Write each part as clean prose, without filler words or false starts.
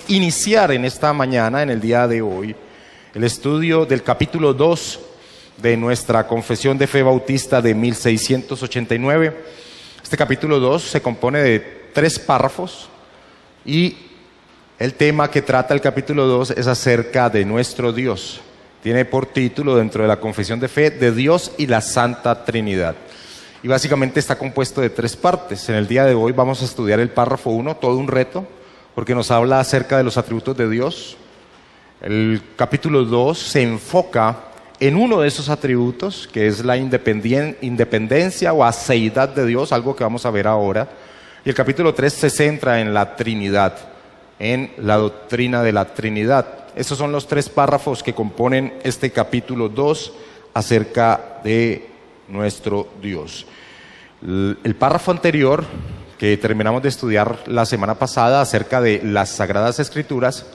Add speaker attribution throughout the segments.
Speaker 1: iniciar en esta mañana, en el día de hoy, el estudio del capítulo 2 de nuestra Confesión de Fe Bautista de 1689. Este capítulo 2 se compone de 3 párrafos y el tema que trata el capítulo 2 es acerca de nuestro Dios. Tiene por título, dentro de la Confesión de Fe, de Dios y la Santa Trinidad. Y básicamente está compuesto de 3 partes. En el día de hoy vamos a estudiar el párrafo 1, todo un reto, porque nos habla acerca de los atributos de Dios. El capítulo 2 se enfoca en uno de esos atributos, que es la independencia o aceidad de Dios, algo que vamos a ver ahora. Y el capítulo 3 se centra en la Trinidad, en la doctrina de la Trinidad. Estos son los 3 párrafos que componen este capítulo 2 acerca de nuestro Dios. El párrafo anterior, que terminamos de estudiar la semana pasada acerca de las Sagradas Escrituras,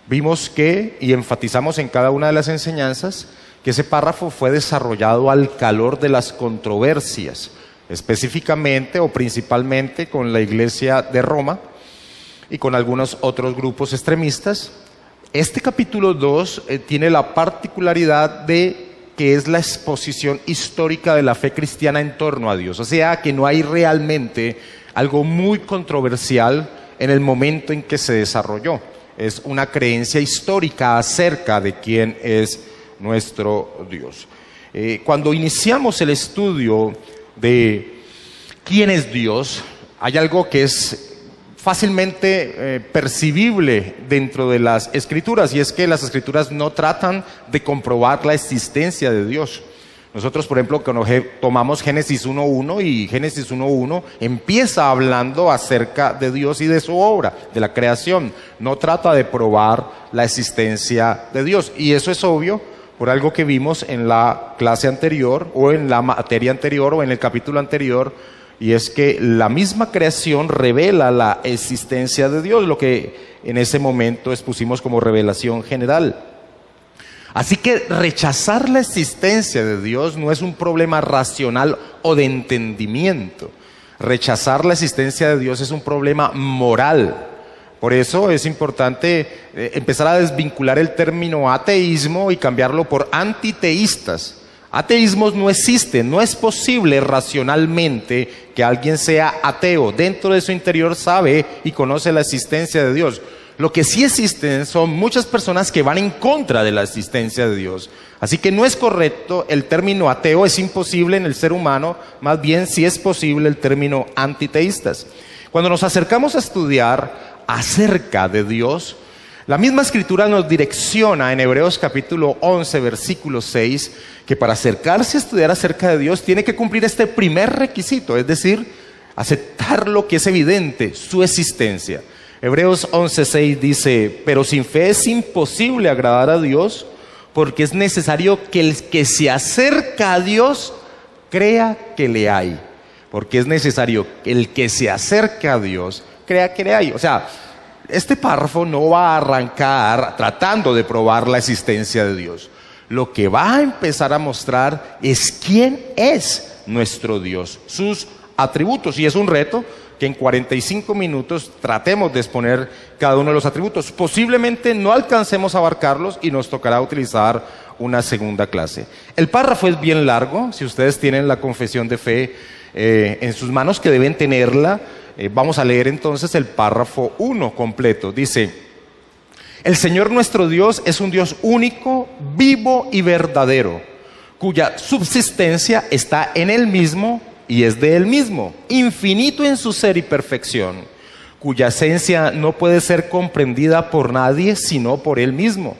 Speaker 1: vimos y enfatizamos en cada una de las enseñanzas, que ese párrafo fue desarrollado al calor de las controversias, específicamente o principalmente con la Iglesia de Roma y con algunos otros grupos extremistas. Este capítulo 2 tiene la particularidad de que es la exposición histórica de la fe cristiana en torno a Dios. O sea, que no hay realmente algo muy controversial en el momento en que se desarrolló. Es una creencia histórica acerca de quién es nuestro Dios. Cuando iniciamos el estudio de quién es Dios, hay algo que es fácilmente percibible dentro de las Escrituras, y es que las Escrituras no tratan de comprobar la existencia de Dios. Nosotros, por ejemplo, cuando tomamos Génesis 1.1, y Génesis 1.1 empieza hablando acerca de Dios y de su obra, de la creación. No trata de probar la existencia de Dios, y eso es obvio por algo que vimos en la clase anterior, o en la materia anterior, o en el capítulo anterior, y es que la misma creación revela la existencia de Dios, lo que en ese momento expusimos como revelación general. Así que rechazar la existencia de Dios no es un problema racional o de entendimiento. Rechazar la existencia de Dios es un problema moral. Por eso es importante empezar a desvincular el término ateísmo y cambiarlo por antiteístas. Ateísmos no existen, no es posible racionalmente que alguien sea ateo. Dentro de su interior sabe y conoce la existencia de Dios. Lo que sí existen son muchas personas que van en contra de la existencia de Dios. Así que no es correcto el término ateo, es imposible en el ser humano, más bien sí es posible el término antiteístas. Cuando nos acercamos a estudiar acerca de Dios, la misma Escritura nos direcciona en Hebreos capítulo 11, versículo 6, que para acercarse a estudiar acerca de Dios tiene que cumplir este primer requisito, es decir, aceptar lo que es evidente, su existencia. Hebreos 11, 6 dice: pero sin fe es imposible agradar a Dios, porque es necesario que el que se acerca a Dios crea que le hay. Porque es necesario que el que se acerca a Dios crea que le hay. O sea, este párrafo no va a arrancar tratando de probar la existencia de Dios. Lo que va a empezar a mostrar es quién es nuestro Dios, sus atributos. Y es un reto que en 45 minutos tratemos de exponer cada uno de los atributos. Posiblemente no alcancemos a abarcarlos y nos tocará utilizar una segunda clase. El párrafo es bien largo. Si ustedes tienen la Confesión de Fe en sus manos, que deben tenerla, vamos a leer entonces el párrafo 1 completo. Dice: el Señor nuestro Dios es un Dios único, vivo y verdadero, cuya subsistencia está en Él mismo y es de Él mismo, infinito en su ser y perfección, cuya esencia no puede ser comprendida por nadie sino por Él mismo.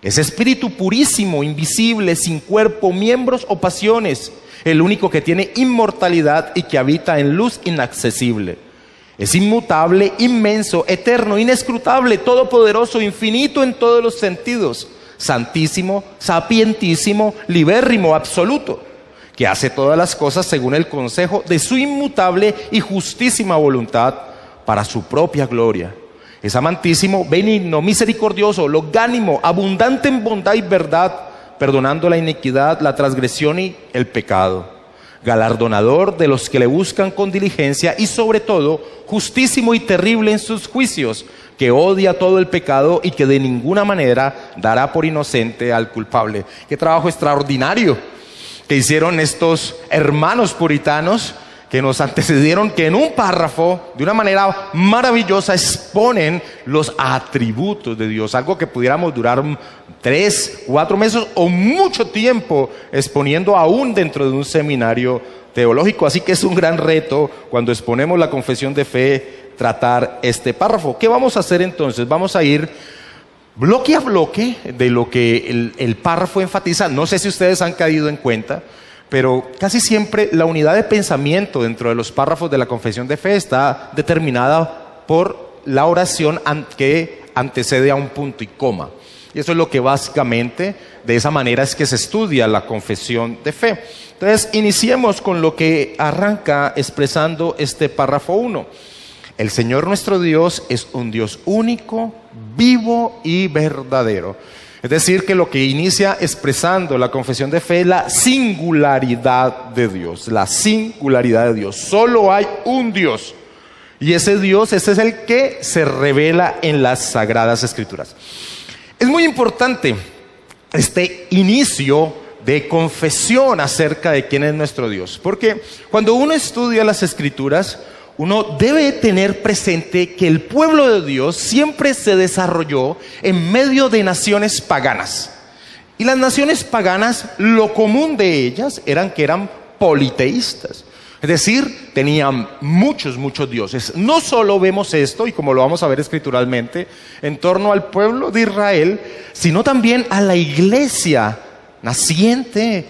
Speaker 1: Es espíritu purísimo, invisible, sin cuerpo, miembros o pasiones, el único que tiene inmortalidad y que habita en luz inaccesible. Es inmutable, inmenso, eterno, inescrutable, todopoderoso, infinito en todos los sentidos, santísimo, sapientísimo, libérrimo, absoluto, que hace todas las cosas según el consejo de su inmutable y justísima voluntad para su propia gloria. Es amantísimo, benigno, misericordioso, longánimo, abundante en bondad y verdad, perdonando la iniquidad, la transgresión y el pecado. galardonador de los que le buscan con diligencia y sobre todo justísimo y terrible en sus juicios, que odia todo el pecado y que de ninguna manera dará por inocente al culpable. Qué trabajo extraordinario que hicieron estos hermanos puritanos que nos antecedieron, que en un párrafo, de una manera maravillosa, exponen los atributos de Dios, algo que pudiéramos durar 3, 4 meses o mucho tiempo exponiendo aún dentro de un seminario teológico. Así que es un gran reto cuando exponemos la confesión de fe tratar este párrafo. ¿Qué vamos a hacer entonces? Vamos a ir bloque a bloque de lo que el párrafo enfatiza. No sé si ustedes han caído en cuenta, pero casi siempre la unidad de pensamiento dentro de los párrafos de la confesión de fe está determinada por la oración que antecede a un punto y coma. Y eso es lo que básicamente, de esa manera es que se estudia la confesión de fe. Entonces, iniciemos con lo que arranca expresando este párrafo 1. El Señor nuestro Dios es un Dios único, vivo y verdadero. Es decir, que lo que inicia expresando la confesión de fe es la singularidad de Dios. La singularidad de Dios. Solo hay un Dios. Y ese Dios, ese es el que se revela en las Sagradas Escrituras. Es muy importante este inicio de confesión acerca de quién es nuestro Dios. Porque cuando uno estudia las Escrituras, uno debe tener presente que el pueblo de Dios siempre se desarrolló en medio de naciones paganas. Y las naciones paganas, lo común de ellas eran que eran politeístas. Es decir, tenían muchos dioses. No solo vemos esto, y como lo vamos a ver escrituralmente, en torno al pueblo de Israel, sino también a la iglesia naciente,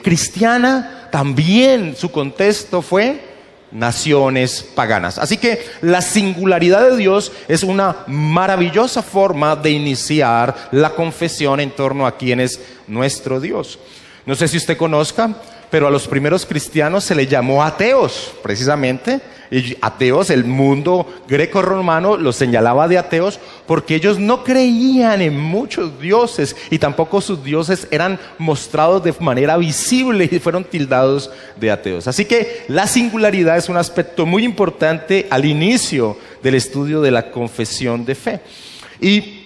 Speaker 1: cristiana. También su contexto fue naciones paganas. Así que la singularidad de Dios es una maravillosa forma de iniciar la confesión en torno a quién es nuestro Dios. No sé si usted conozca, pero a los primeros cristianos se les llamó ateos, precisamente. Y ateos, el mundo greco-romano los señalaba de ateos porque ellos no creían en muchos dioses y tampoco sus dioses eran mostrados de manera visible y fueron tildados de ateos. Así que la singularidad es un aspecto muy importante al inicio del estudio de la confesión de fe. Y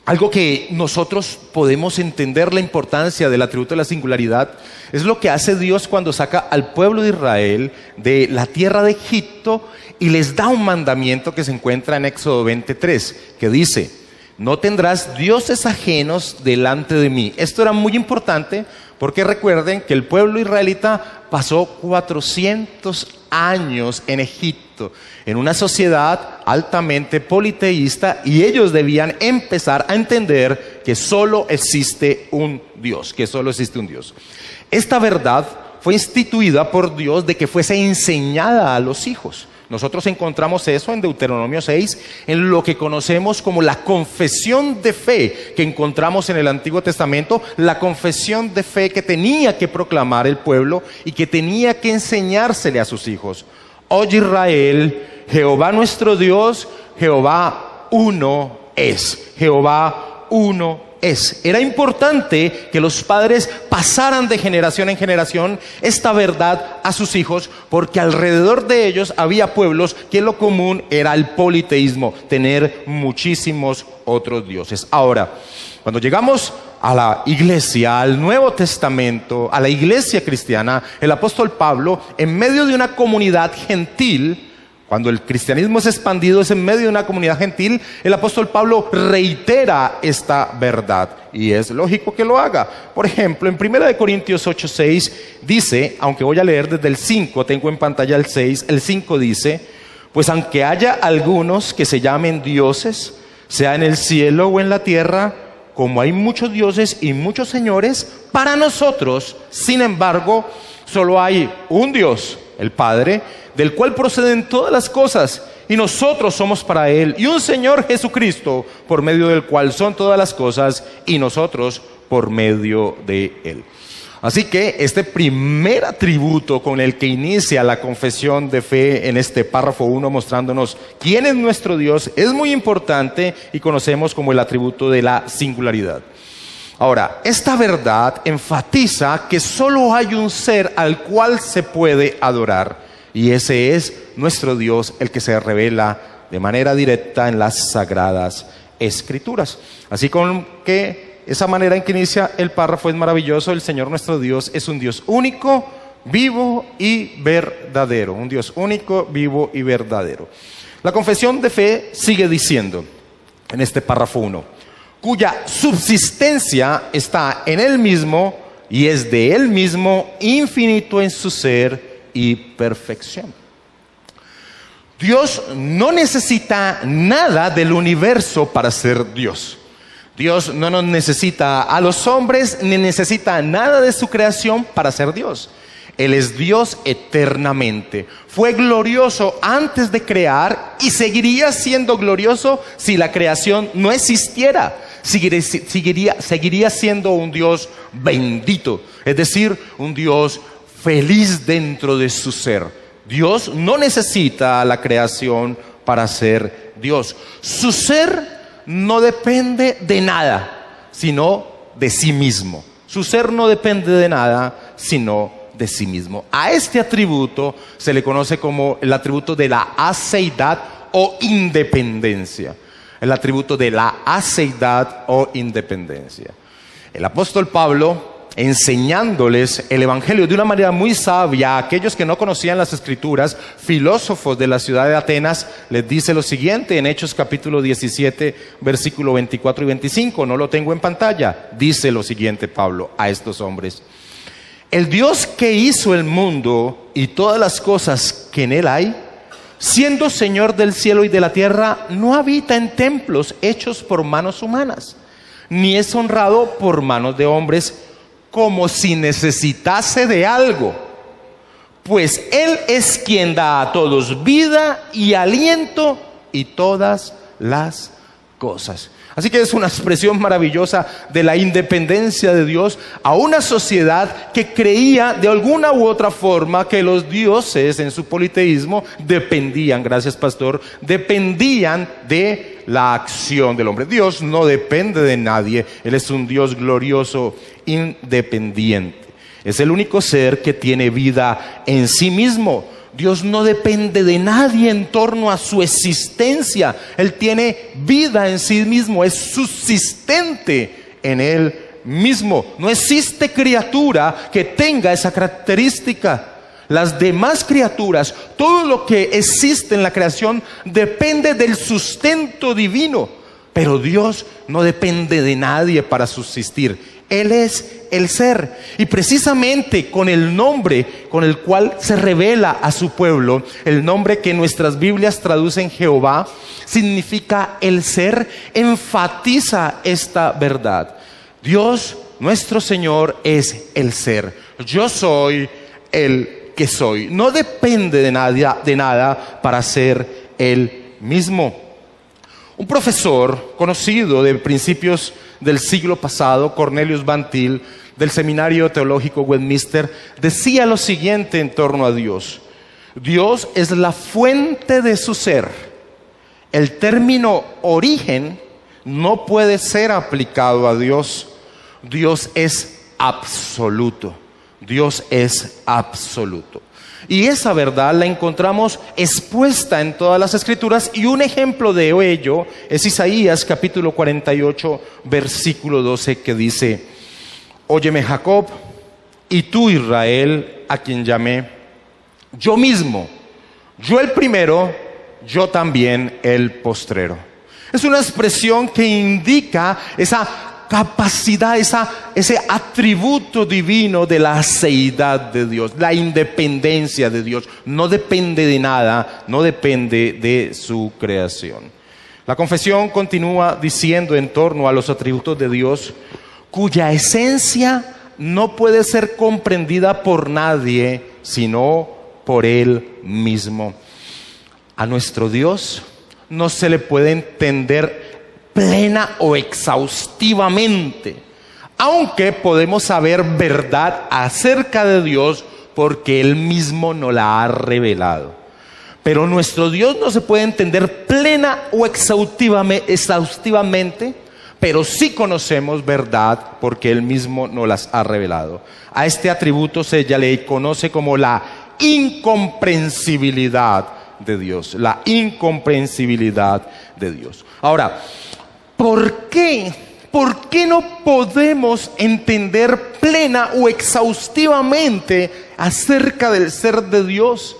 Speaker 1: algo que nosotros podemos entender la importancia del atributo de la singularidad es lo que hace Dios cuando saca al pueblo de Israel de la tierra de Egipto y les da un mandamiento que se encuentra en Éxodo 23, que dice: no tendrás dioses ajenos delante de mí. Esto era muy importante porque recuerden que el pueblo israelita pasó 400 años en Egipto, en una sociedad altamente politeísta, y ellos debían empezar a entender que solo existe un Dios, que solo existe un Dios. Esta verdad fue instituida por Dios de que fuese enseñada a los hijos. Nosotros encontramos eso en Deuteronomio 6, en lo que conocemos como la confesión de fe que encontramos en el Antiguo Testamento, la confesión de fe que tenía que proclamar el pueblo y que tenía que enseñársele a sus hijos. Oye Israel, Jehová nuestro Dios, Jehová uno es. Jehová uno es. Era importante que los padres pasaran de generación en generación esta verdad a sus hijos, porque alrededor de ellos había pueblos que lo común era el politeísmo, tener muchísimos otros dioses. Ahora, cuando llegamos a la iglesia, al Nuevo Testamento, a la iglesia cristiana, el apóstol Pablo, en medio de una comunidad gentil, cuando el cristianismo es expandido, es en medio de una comunidad gentil, el apóstol Pablo reitera esta verdad, y es lógico que lo haga. Por ejemplo, en 1 Corintios 8:6 dice, aunque voy a leer desde el 5, tengo en pantalla el 6, el 5 dice: pues aunque haya algunos que se llamen dioses, sea en el cielo o en la tierra, como hay muchos dioses y muchos señores, para nosotros, sin embargo, solo hay un Dios, el Padre, del cual proceden todas las cosas, y nosotros somos para Él, y un Señor Jesucristo, por medio del cual son todas las cosas, y nosotros por medio de Él. Así que este primer atributo con el que inicia la confesión de fe en este párrafo 1, mostrándonos quién es nuestro Dios, es muy importante y conocemos como el atributo de la singularidad. Ahora, esta verdad enfatiza que solo hay un ser al cual se puede adorar, y ese es nuestro Dios, el que se revela de manera directa en las Sagradas Escrituras. Así como que esa manera en que inicia el párrafo es maravilloso. El Señor nuestro Dios es un Dios único, vivo y verdadero. Un Dios único, vivo y verdadero. La confesión de fe sigue diciendo en este párrafo 1, cuya subsistencia está en Él mismo y es de Él mismo, infinito en su ser y perfección. Dios no necesita nada del universo para ser Dios. Dios no nos necesita a los hombres ni necesita nada de su creación para ser Dios. Él es Dios eternamente. Fue glorioso antes de crear y seguiría siendo glorioso si la creación no existiera. Seguiría siendo un Dios bendito, es decir, un Dios feliz dentro de su ser. Dios no necesita a la creación para ser Dios. Su ser no depende de nada, sino de sí mismo. Su ser no depende de nada, sino de sí mismo. A este atributo se le conoce como el atributo de la aceidad o independencia. El atributo de la aceidad o independencia. El apóstol Pablo, enseñándoles el evangelio de una manera muy sabia a aquellos que no conocían las escrituras, filósofos de la ciudad de Atenas, les dice lo siguiente en Hechos capítulo 17, versículo 24 y 25. No lo tengo en pantalla. Dice lo siguiente Pablo a estos hombres: el Dios que hizo el mundo y todas las cosas que en él hay, siendo Señor del cielo y de la tierra, no habita en templos hechos por manos humanas, ni es honrado por manos de hombres, como si necesitase de algo, pues Él es quien da a todos vida y aliento y todas las cosas. Así que es una expresión maravillosa de la independencia de Dios a una sociedad que creía de alguna u otra forma que los dioses en su politeísmo dependían, gracias pastor, dependían de la acción del hombre. Dios no depende de nadie. Él es un Dios glorioso, independiente. Es el único ser que tiene vida en sí mismo. Dios no depende de nadie en torno a su existencia. Él tiene vida en sí mismo, es subsistente en Él mismo. No existe criatura que tenga esa característica. Las demás criaturas, todo lo que existe en la creación depende del sustento divino. Pero Dios no depende de nadie para subsistir. Él es el ser, y precisamente con el nombre con el cual se revela a su pueblo, el nombre que nuestras Biblias traducen Jehová, significa el ser, enfatiza esta verdad. Dios, nuestro Señor, es el ser. Yo soy el que soy. No depende de nada para ser Él mismo. Un profesor conocido de principios del siglo pasado, Cornelius Van Til, del Seminario Teológico Westminster, decía lo siguiente en torno a Dios: Dios es la fuente de su ser. El término origen no puede ser aplicado a Dios. Dios es absoluto. Dios es absoluto. Y esa verdad la encontramos expuesta en todas las Escrituras, y un ejemplo de ello es Isaías capítulo 48, versículo 12, que dice: óyeme Jacob, y tú Israel, a quien llamé, yo mismo, yo el primero, yo también el postrero. Es una expresión que indica esa capacidad, ese atributo divino de la aceidad de Dios, la independencia de Dios. No depende de nada, no depende de su creación. La confesión continúa diciendo en torno a los atributos de Dios, cuya esencia no puede ser comprendida por nadie, sino por Él mismo. A nuestro Dios no se le puede entender plena o exhaustivamente, aunque podemos saber verdad acerca de Dios porque Él mismo nos la ha revelado. Pero nuestro Dios no se puede entender plena o exhaustivamente, pero sí conocemos verdad porque Él mismo nos las ha revelado. A este atributo se le conoce como la incomprensibilidad de Dios. La incomprensibilidad de Dios. Ahora, ¿por qué no podemos entender plena o exhaustivamente acerca del ser de Dios?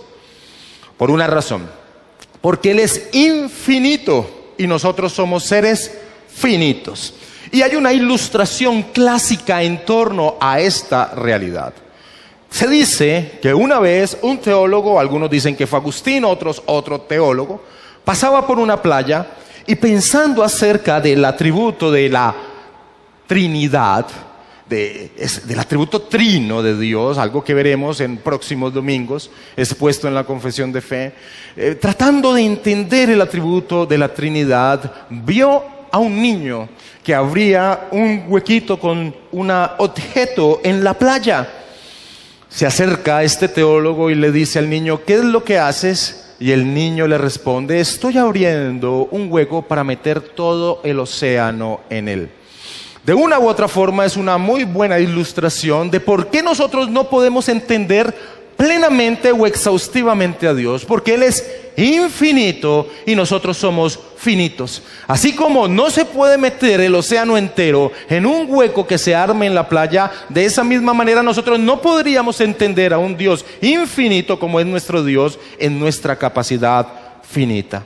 Speaker 1: Por una razón. Porque Él es infinito y nosotros somos seres finitos. Y hay una ilustración clásica en torno a esta realidad. Se dice que una vez un teólogo, algunos dicen que fue Agustín, otros otro teólogo, pasaba por una playa y pensando acerca del atributo de la Trinidad, del atributo trino de Dios, algo que veremos en próximos domingos, expuesto en la confesión de fe, tratando de entender el atributo de la Trinidad, vio a un niño que abría un huequito con un objeto en la playa. Se acerca a este teólogo y le dice al niño, ¿qué es lo que haces? Y el niño le responde, estoy abriendo un hueco para meter todo el océano en él. De una u otra forma es una muy buena ilustración de por qué nosotros no podemos entender plenamente o exhaustivamente a Dios, porque Él es infinito y nosotros somos finitos. Así como no se puede meter el océano entero en un hueco que se arme en la playa, de esa misma manera nosotros no podríamos entender a un Dios infinito como es nuestro Dios en nuestra capacidad finita.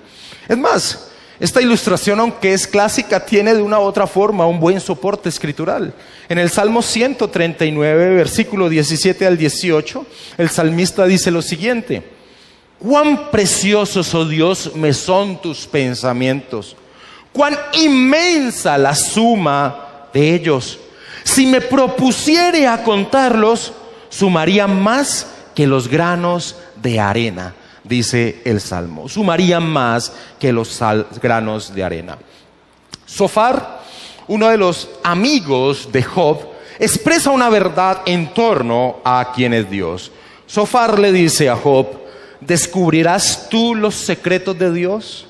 Speaker 1: Es más, esta ilustración, aunque es clásica, tiene de una u otra forma un buen soporte escritural. En el Salmo 139, versículo 17 al 18, el salmista dice lo siguiente: cuán preciosos, oh Dios, me son tus pensamientos, cuán inmensa la suma de ellos. Si me propusiere a contarlos, sumaría más que los granos de arena. Dice el Salmo, sumarían más que los granos de arena. Sofar, uno de los amigos de Job, expresa una verdad en torno a quién es Dios. Sofar le dice a Job, ¿descubrirás tú los secretos de Dios?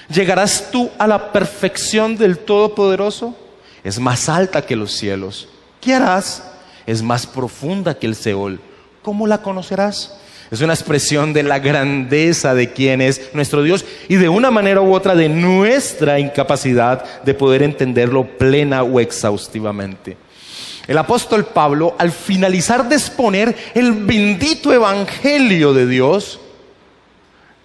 Speaker 1: ¿Llegarás tú a la perfección del Todopoderoso? Es más alta que los cielos. ¿Qué harás? Es más profunda que el Seol. ¿Cómo la conocerás? Es una expresión de la grandeza de quién es nuestro Dios y de una manera u otra de nuestra incapacidad de poder entenderlo plena o exhaustivamente. El apóstol Pablo, al finalizar de exponer el bendito evangelio de Dios,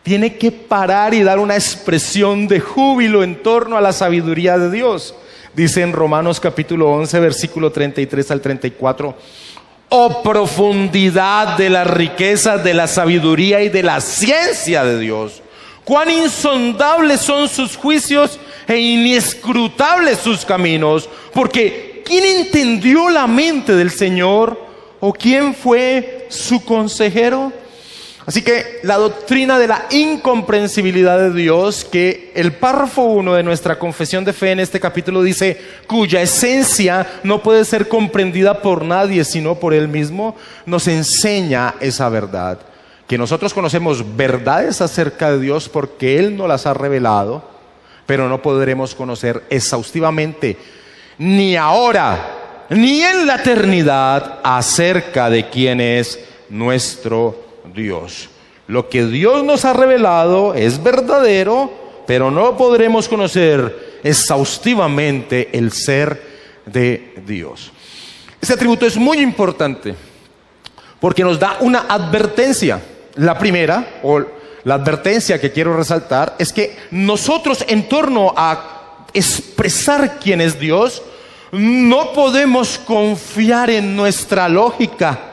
Speaker 1: tiene que parar y dar una expresión de júbilo en torno a la sabiduría de Dios. Dice en Romanos capítulo 11, versículo 33 al 34, oh profundidad de las riquezas de la sabiduría y de la ciencia de Dios. Cuán insondables son sus juicios e inescrutables sus caminos. Porque ¿quién entendió la mente del Señor? ¿O quién fue su consejero? Así que la doctrina de la incomprensibilidad de Dios, que el párrafo 1 de nuestra confesión de fe en este capítulo dice, cuya esencia no puede ser comprendida por nadie sino por Él mismo, nos enseña esa verdad. Que nosotros conocemos verdades acerca de Dios porque Él nos las ha revelado, pero no podremos conocer exhaustivamente, ni ahora, ni en la eternidad, acerca de quién es nuestro Dios. Lo que Dios nos ha revelado es verdadero, pero no podremos conocer exhaustivamente el ser de Dios. Este atributo es muy importante porque nos da una advertencia. La primera, o la advertencia que quiero resaltar, es que nosotros en torno a expresar quién es Dios, no podemos confiar en nuestra lógica,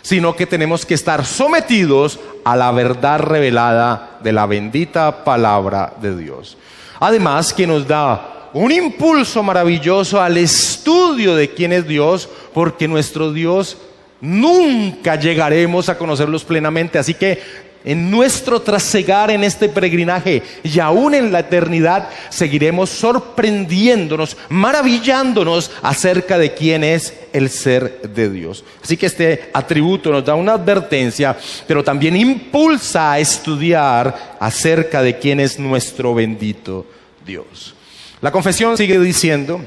Speaker 1: sino que tenemos que estar sometidos a la verdad revelada de la bendita palabra de Dios. Además que nos da un impulso maravilloso al estudio de quién es Dios, porque nuestro Dios nunca llegaremos a conocerlos plenamente. Así que en nuestro trasegar en este peregrinaje y aún en la eternidad seguiremos sorprendiéndonos, maravillándonos acerca de quién es el ser de Dios. Así que este atributo nos da una advertencia, pero también impulsa a estudiar acerca de quién es nuestro bendito Dios. La confesión sigue diciendo: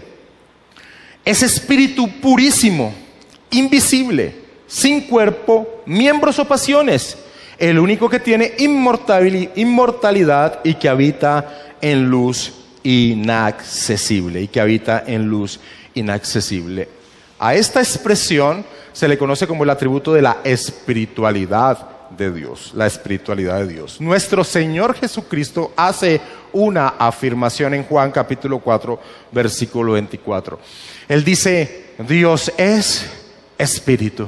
Speaker 1: es espíritu purísimo, invisible, sin cuerpo, miembros o pasiones, el único que tiene inmortalidad y que habita en luz inaccesible. A esta expresión se le conoce como el atributo de la espiritualidad de Dios, Nuestro Señor Jesucristo hace una afirmación en Juan capítulo 4, versículo 24. Él dice: Dios es espíritu.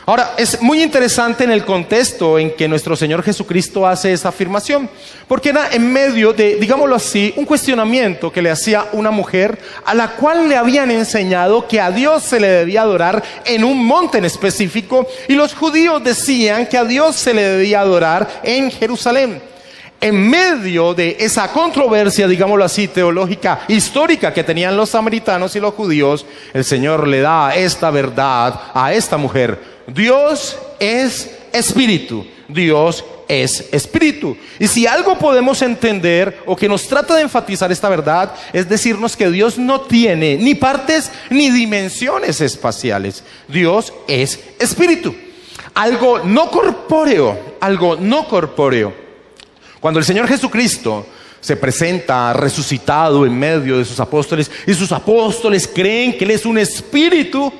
Speaker 1: Ahora, es muy interesante en el contexto en que nuestro Señor Jesucristo hace esa afirmación, porque era en medio de, digámoslo así, un cuestionamiento que le hacía una mujer a la cual le habían enseñado que a Dios se le debía adorar en un monte en específico, y los judíos decían que a Dios se le debía adorar en Jerusalén. En medio de esa controversia, digámoslo así, teológica, histórica que tenían los samaritanos y los judíos, el Señor le da esta verdad a esta mujer: Dios es espíritu. Dios es espíritu. Y si algo podemos entender, o que nos trata de enfatizar esta verdad, es decirnos que Dios no tiene ni partes ni dimensiones espaciales. Dios es espíritu. Algo no corpóreo. Cuando el Señor Jesucristo se presenta resucitado en medio de sus apóstoles, y sus apóstoles creen que Él es un espíritu,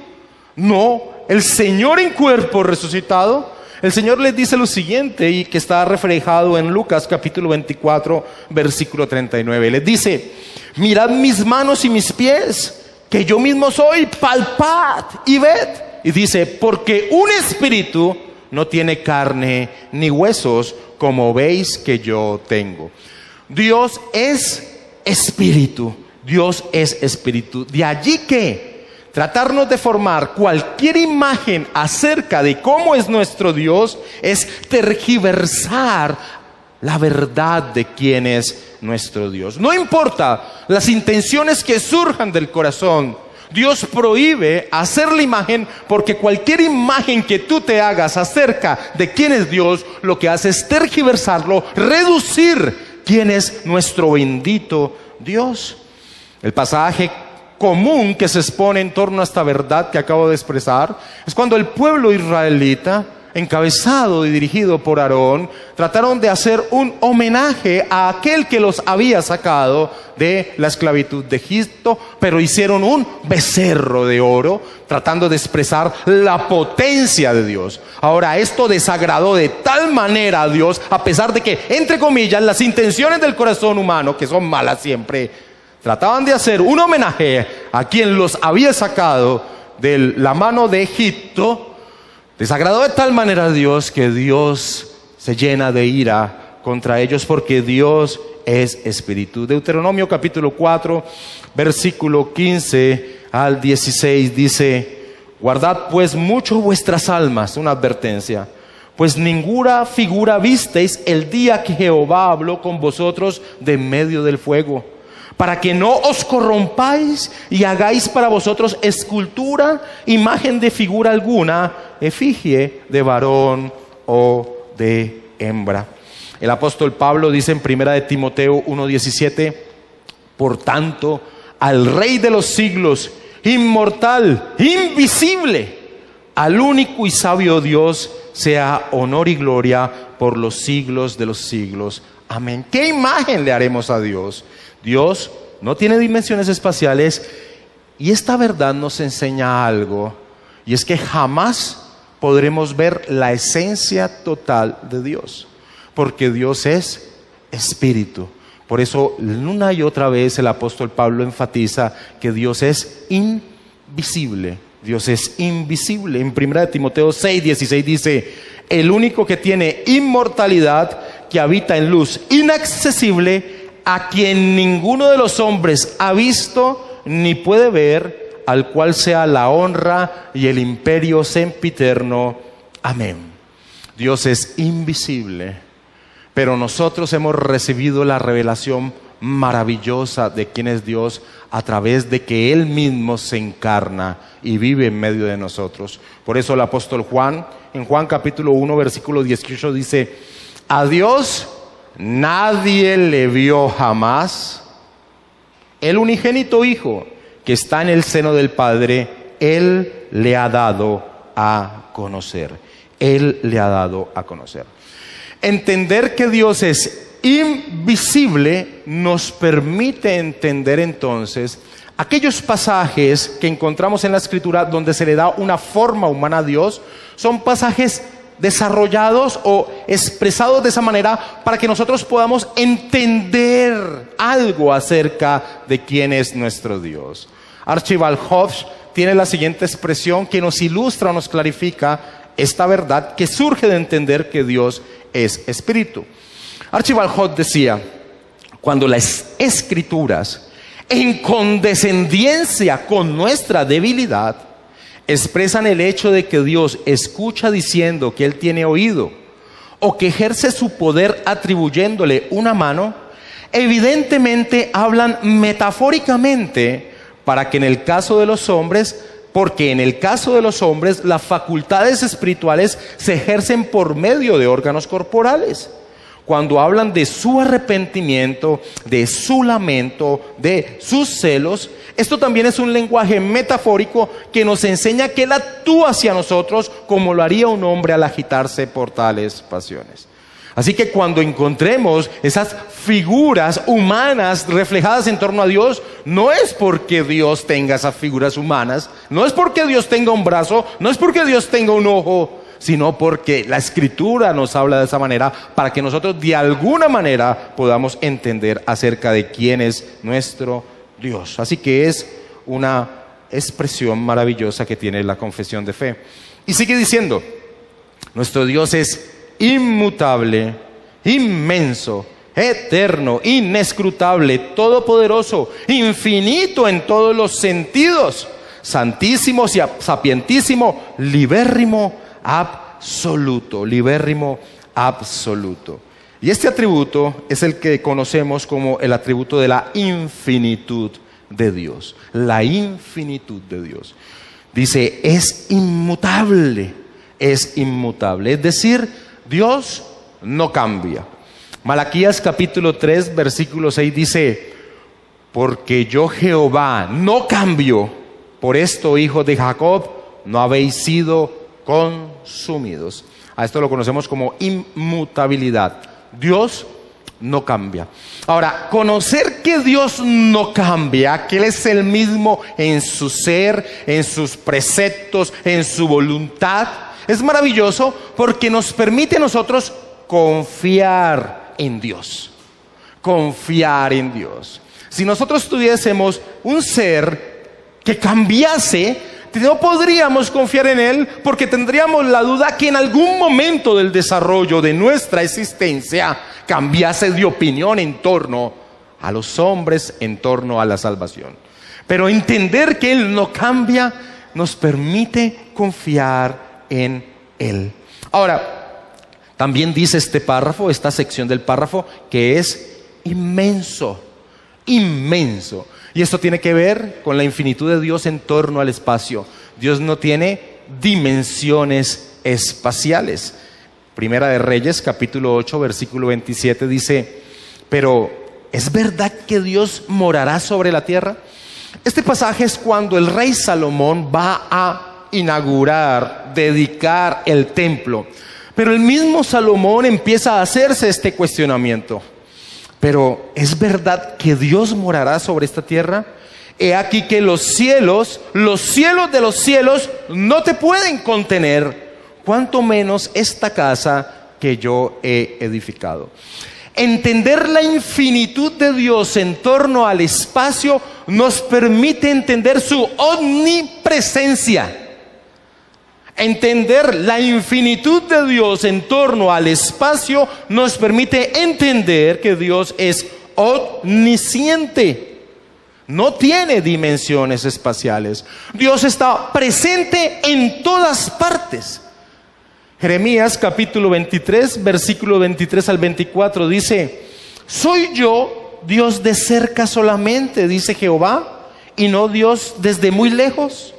Speaker 1: no, el Señor en cuerpo resucitado, el Señor les dice lo siguiente, y que está reflejado en Lucas capítulo 24, versículo 39. Les dice: mirad mis manos y mis pies, que yo mismo soy, palpad y ved. Y dice: porque un espíritu no tiene carne ni huesos, como veis que yo tengo. Dios es espíritu. De allí que tratarnos de formar cualquier imagen acerca de cómo es nuestro Dios es tergiversar la verdad de quién es nuestro Dios. No importa las intenciones que surjan del corazón, Dios prohíbe hacer la imagen, porque cualquier imagen que tú te hagas acerca de quién es Dios, lo que hace es tergiversarlo, reducir quién es nuestro bendito Dios. El pasaje común que se expone en torno a esta verdad que acabo de expresar es cuando el pueblo israelita, encabezado y dirigido por Aarón, trataron de hacer un homenaje a aquel que los había sacado de la esclavitud de Egipto, pero hicieron un becerro de oro, tratando de expresar la potencia de Dios. Ahora, esto desagradó de tal manera a Dios, a pesar de que, entre comillas, las intenciones del corazón humano, que son malas siempre, trataban de hacer un homenaje a quien los había sacado de la mano de Egipto. Desagradó de tal manera a Dios que Dios se llena de ira contra ellos, porque Dios es espíritu. Deuteronomio capítulo 4, versículo 15 al 16 dice: guardad pues mucho vuestras almas, una advertencia, pues ninguna figura visteis el día que Jehová habló con vosotros de en medio del fuego, para que no os corrompáis y hagáis para vosotros escultura, imagen de figura alguna, efigie de varón o de hembra. El apóstol Pablo dice en 1 de Timoteo 1:17: por tanto, al Rey de los siglos, inmortal, invisible, al único y sabio Dios, sea honor y gloria por los siglos de los siglos. Amén. ¿Qué imagen le haremos a Dios? Dios no tiene dimensiones espaciales, y esta verdad nos enseña algo, y es que jamás podremos ver la esencia total de Dios, porque Dios es espíritu. Por eso una y otra vez el apóstol Pablo enfatiza que Dios es invisible. Dios es invisible. En 1 de Timoteo 6:16 dice: el único que tiene inmortalidad, que habita en luz inaccesible, a quien ninguno de los hombres ha visto ni puede ver, al cual sea la honra y el imperio sempiterno. Amén. Dios es invisible, pero nosotros hemos recibido la revelación maravillosa de quién es Dios a través de que Él mismo se encarna y vive en medio de nosotros. Por eso el apóstol Juan, en Juan capítulo 1, versículo 18 dice: a Dios nadie le vio jamás. el unigénito Hijo que está en el seno del Padre, Él le ha dado a conocer. Él le ha dado a conocer. Entender que Dios es invisible nos permite entender entonces aquellos pasajes que encontramos en la Escritura donde se le da una forma humana a Dios. Son pasajes desarrollados o expresados de esa manera para que nosotros podamos entender algo acerca de quién es nuestro Dios. Archibald Hodge tiene la siguiente expresión que nos ilustra o nos clarifica esta verdad que surge de entender que Dios es espíritu. Archibald Hodge decía: cuando las Escrituras, en condescendencia con nuestra debilidad, expresan el hecho de que Dios escucha diciendo que Él tiene oído, o que ejerce su poder atribuyéndole una mano, evidentemente hablan metafóricamente porque en el caso de los hombres las facultades espirituales se ejercen por medio de órganos corporales. Cuando hablan de su arrepentimiento, de su lamento, de sus celos, esto también es un lenguaje metafórico que nos enseña que Él actúa hacia nosotros como lo haría un hombre al agitarse por tales pasiones. Así que cuando encontremos esas figuras humanas reflejadas en torno a Dios, no es porque Dios tenga esas figuras humanas, no es porque Dios tenga un brazo, no es porque Dios tenga un ojo, sino porque la Escritura nos habla de esa manera para que nosotros de alguna manera podamos entender acerca de quién es nuestro Dios. Así que es una expresión maravillosa que tiene la confesión de fe. Y sigue diciendo: nuestro Dios es inmutable, inmenso, eterno, inescrutable, todopoderoso, infinito en todos los sentidos, santísimo, sapientísimo, libérrimo, absoluto, libérrimo, absoluto. Y este atributo es el que conocemos como el atributo de la infinitud de Dios. La infinitud de Dios. Dice, es inmutable, es inmutable. Es decir, Dios no cambia. Malaquías capítulo 3, versículo 6 dice: porque yo Jehová no cambio, por esto, hijos de Jacob, no habéis sido consumidos. A esto lo conocemos como inmutabilidad. Dios no cambia. Ahora, conocer que Dios no cambia, que Él es el mismo en su ser, en sus preceptos, en su voluntad, es maravilloso porque nos permite a nosotros confiar en Dios. Confiar en Dios. Si nosotros tuviésemos un ser que cambiase, no podríamos confiar en Él porque tendríamos la duda que en algún momento del desarrollo de nuestra existencia cambiase de opinión en torno a los hombres, en torno a la salvación. Pero entender que Él no cambia nos permite confiar en Él. Ahora, también dice este párrafo, esta sección del párrafo, que es inmenso, inmenso. Y esto tiene que ver con la infinitud de Dios en torno al espacio. Dios no tiene dimensiones espaciales. Primera de Reyes, capítulo 8, versículo 27 dice: pero ¿es verdad que Dios morará sobre la tierra? Este pasaje es cuando el rey Salomón va a inaugurar, dedicar el templo. Pero el mismo Salomón empieza a hacerse este cuestionamiento. Pero ¿es verdad que Dios morará sobre esta tierra? He aquí que los cielos de los cielos no te pueden contener, cuanto menos esta casa que yo he edificado. Entender la infinitud de Dios en torno al espacio nos permite entender su omnipresencia. Entender la infinitud de Dios en torno al espacio nos permite entender que Dios es omnisciente. No tiene dimensiones espaciales. Dios está presente en todas partes. Jeremías capítulo 23, versículo 23 al 24 dice: ¿soy yo Dios de cerca solamente, dice Jehová, y no Dios desde muy lejos?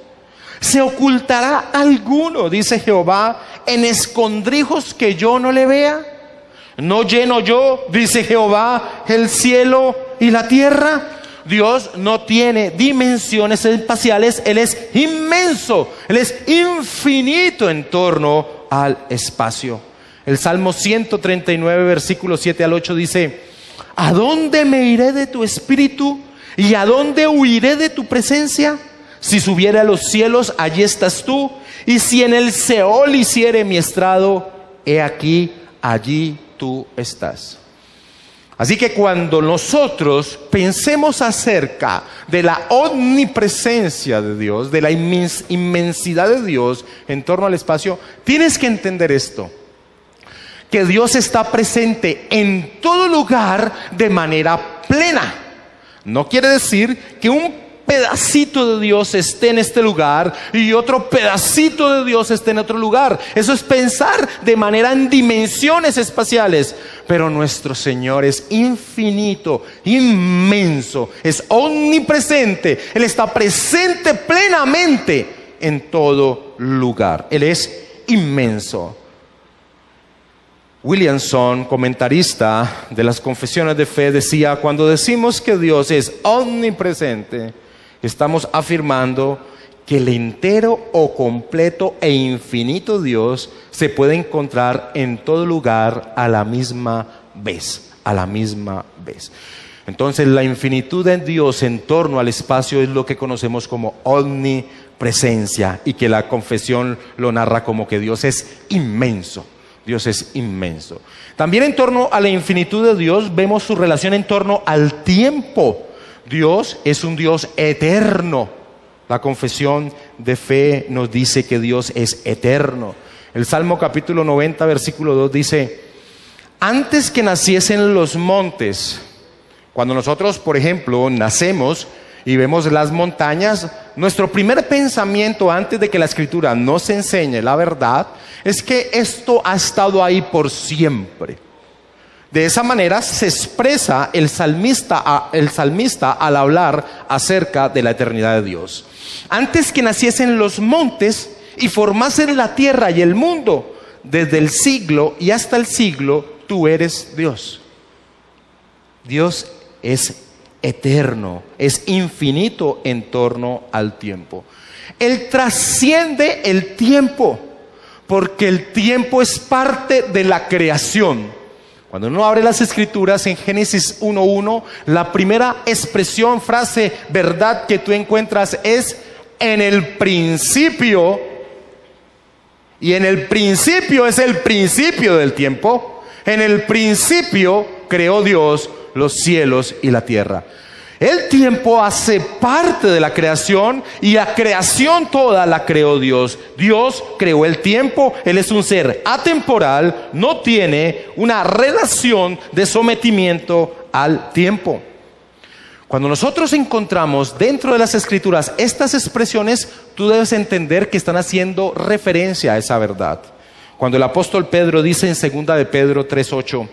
Speaker 1: ¿Se ocultará alguno, dice Jehová, en escondrijos que yo no le vea? ¿No lleno yo, dice Jehová, el cielo y la tierra? Dios no tiene dimensiones espaciales, Él es inmenso, Él es infinito en torno al espacio. El Salmo 139, versículos 7 al 8 dice: ¿a dónde me iré de tu espíritu? ¿Y a dónde huiré de tu presencia? Si subiere a los cielos, allí estás tú. Y si en el Seol hiciere mi estrado, he aquí, allí tú estás. Así que cuando nosotros pensemos acerca de la omnipresencia de Dios, de la inmensidad de Dios en torno al espacio, tienes que entender esto: que Dios está presente en todo lugar de manera plena. No quiere decir que un pedacito de Dios esté en este lugar y otro pedacito de Dios esté en otro lugar. Eso es pensar de manera en dimensiones espaciales. Pero nuestro Señor es infinito, inmenso, es omnipresente. Él está presente plenamente en todo lugar. Él es inmenso. Williamson, comentarista de las Confesiones de Fe, decía: cuando decimos que Dios es omnipresente, estamos afirmando que el entero o completo e infinito Dios se puede encontrar en todo lugar a la misma vez, a la misma vez. Entonces, la infinitud de Dios en torno al espacio es lo que conocemos como omnipresencia, y que la confesión lo narra como que Dios es inmenso. Dios es inmenso. También en torno a la infinitud de Dios vemos su relación en torno al tiempo. Dios es un Dios eterno. La confesión de fe nos dice que Dios es eterno. El Salmo capítulo 90, versículo 2 dice: antes que naciesen los montes. Cuando nosotros, por ejemplo, nacemos y vemos las montañas, nuestro primer pensamiento, antes de que la Escritura nos enseñe la verdad, es que esto ha estado ahí por siempre. De esa manera se expresa el salmista al hablar acerca de la eternidad de Dios. Antes que naciesen los montes y formasen la tierra y el mundo, desde el siglo y hasta el siglo, tú eres Dios. Dios es eterno, es infinito en torno al tiempo. Él trasciende el tiempo, porque el tiempo es parte de la creación. Cuando uno abre las Escrituras en Génesis 1:1, la primera expresión, frase, verdad que tú encuentras es: en el principio. Y en el principio es el principio del tiempo. En el principio creó Dios los cielos y la tierra. El tiempo hace parte de la creación, y la creación toda la creó Dios. Dios creó el tiempo. Él es un ser atemporal, no tiene una relación de sometimiento al tiempo. Cuando nosotros encontramos dentro de las Escrituras estas expresiones, tú debes entender que están haciendo referencia a esa verdad. Cuando el apóstol Pedro dice en 2 de Pedro 3:8: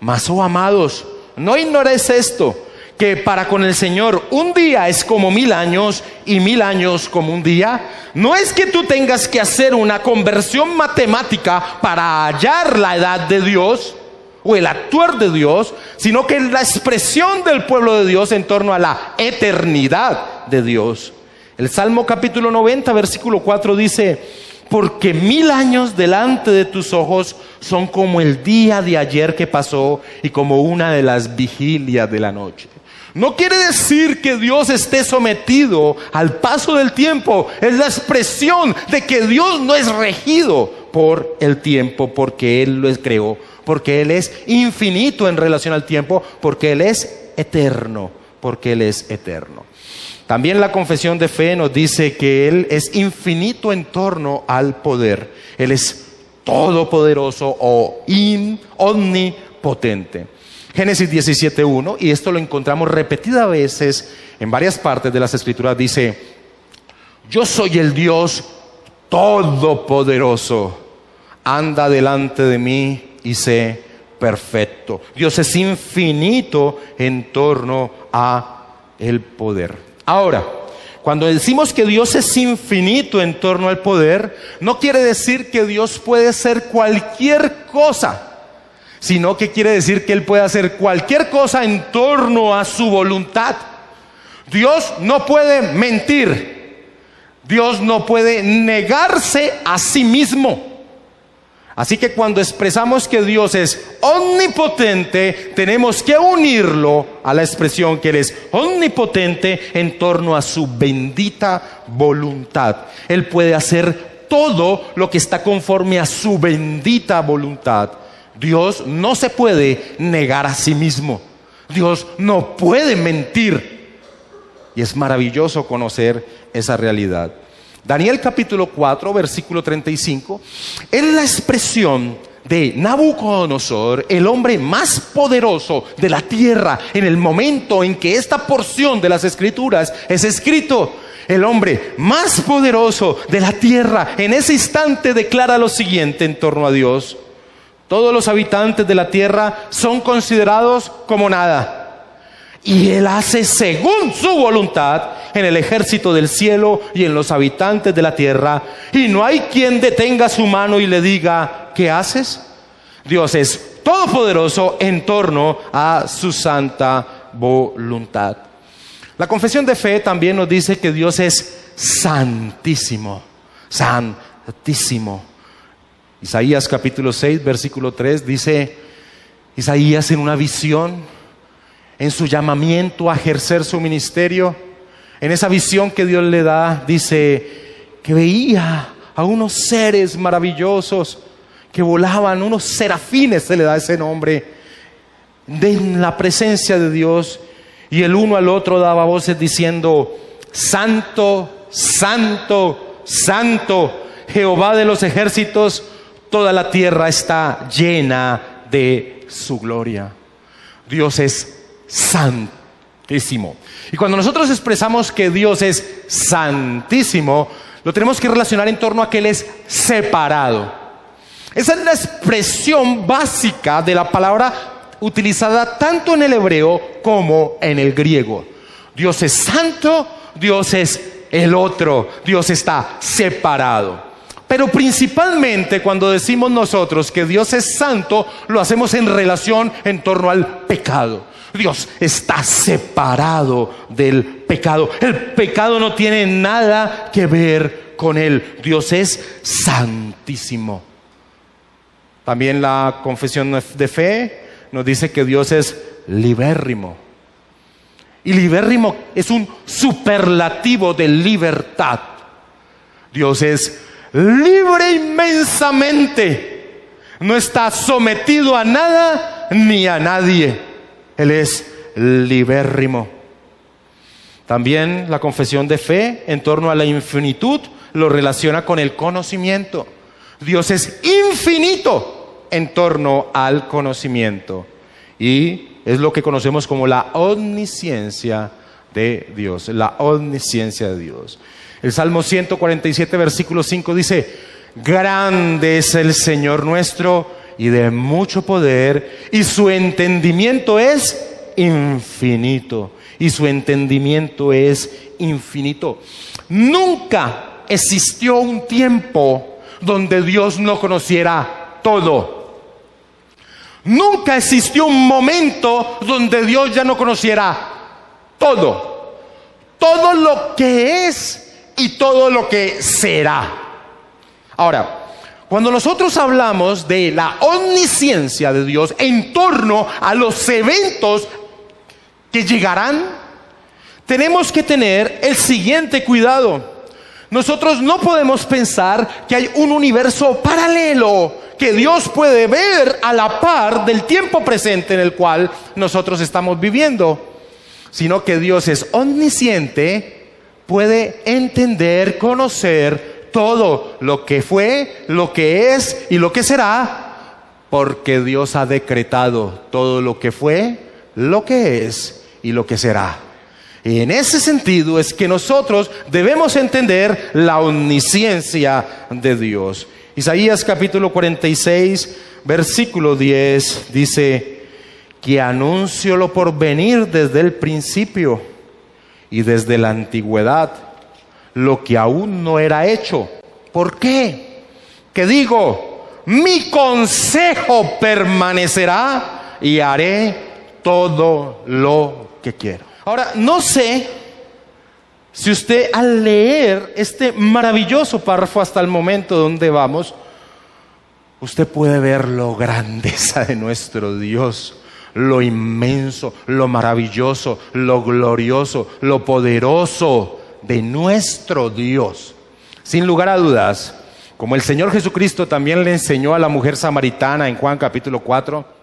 Speaker 1: mas, oh amados, no ignoréis esto, que para con el Señor un día es como 1000 años y 1000 años como un día. No es que tú tengas que hacer una conversión matemática para hallar la edad de Dios o el actuar de Dios, sino que es la expresión del pueblo de Dios en torno a la eternidad de Dios. El Salmo capítulo 90, versículo 4 dice: porque 1000 años delante de tus ojos son como el día de ayer que pasó y como una de las vigilias de la noche. No quiere decir que Dios esté sometido al paso del tiempo. Es la expresión de que Dios no es regido por el tiempo, porque Él lo creó, porque Él es infinito en relación al tiempo, porque Él es eterno, porque Él es eterno. También la confesión de fe nos dice que Él es infinito en torno al poder. Él es todopoderoso o omnipotente. Génesis 17:1, y esto lo encontramos repetidas veces en varias partes de las Escrituras, dice: yo soy el Dios todopoderoso, anda delante de mí y sé perfecto. Dios es infinito en torno a el poder. Ahora, cuando decimos que Dios es infinito en torno al poder, no quiere decir que Dios puede ser cualquier cosa, sino que quiere decir que Él puede hacer cualquier cosa en torno a su voluntad. Dios no puede mentir. Dios no puede negarse a sí mismo. Así que cuando expresamos que Dios es omnipotente, tenemos que unirlo a la expresión que Él es omnipotente en torno a su bendita voluntad. Él puede hacer todo lo que está conforme a su bendita voluntad. Dios no se puede negar a sí mismo. Dios no puede mentir. Y es maravilloso conocer esa realidad. Daniel capítulo 4, versículo 35, es la expresión de Nabucodonosor, el hombre más poderoso de la tierra, en el momento en que esta porción de las Escrituras es escrito. El hombre más poderoso de la tierra en ese instante declara lo siguiente en torno a Dios: todos los habitantes de la tierra son considerados como nada. Y Él hace según su voluntad en el ejército del cielo y en los habitantes de la tierra. Y no hay quien detenga su mano y le diga: ¿qué haces? Dios es todopoderoso en torno a su santa voluntad. La confesión de fe también nos dice que Dios es santísimo. Santísimo. Isaías capítulo 6, versículo 3 dice Isaías en una visión, en su llamamiento a ejercer su ministerio, en esa visión que Dios le da, dice que veía a unos seres maravillosos que volaban, unos serafines, se le da ese nombre, en la presencia de Dios, y el uno al otro daba voces diciendo: Santo, Santo, Santo, Jehová de los ejércitos, toda la tierra está llena de su gloria. Dios es santísimo. Y cuando nosotros expresamos que Dios es santísimo, lo tenemos que relacionar en torno a que Él es separado. Esa es la expresión básica de la palabra utilizada tanto en el hebreo como en el griego. Dios es santo, Dios es el otro, Dios está separado. Pero principalmente cuando decimos nosotros que Dios es santo, lo hacemos en relación en torno al pecado. Dios está separado del pecado. El pecado no tiene nada que ver con Él. Dios es santísimo. También la confesión de fe nos dice que Dios es libérrimo. Y libérrimo es un superlativo de libertad. Dios es libre inmensamente. No está sometido a nada ni a nadie. Él es libérrimo. También la confesión de fe en torno a la infinitud lo relaciona con el conocimiento. Dios es infinito en torno al conocimiento. Y es lo que conocemos como la omnisciencia de Dios. La omnisciencia de Dios. El Salmo 147, versículo 5 dice: grande es el Señor nuestro y de mucho poder, y su entendimiento es infinito. Y su entendimiento es infinito. Nunca existió un tiempo donde Dios no conociera todo. Nunca existió un momento donde Dios ya no conociera todo. Todo lo que es y todo lo que será. Ahora, cuando nosotros hablamos de la omnisciencia de Dios en torno a los eventos que llegarán, tenemos que tener el siguiente cuidado. Nosotros no podemos pensar que hay un universo paralelo que Dios puede ver a la par del tiempo presente en el cual nosotros estamos viviendo, sino que Dios es omnisciente, puede entender, conocer todo lo que fue, lo que es y lo que será, porque Dios ha decretado todo lo que fue, lo que es y lo que será. Y en ese sentido es que nosotros debemos entender la omnisciencia de Dios. Isaías capítulo 46, versículo 10 dice: que anuncio lo por venir desde el principio y desde la antigüedad, lo que aún no era hecho. ¿Por qué? Que digo, mi consejo permanecerá y haré todo lo que quiero. Ahora, no sé Si usted al leer este maravilloso párrafo hasta el momento donde vamos, usted puede ver lo grandeza de nuestro Dios, lo inmenso, lo maravilloso, lo glorioso, lo poderoso de nuestro Dios. Sin lugar a dudas, como el Señor Jesucristo también le enseñó a la mujer samaritana en Juan capítulo 4,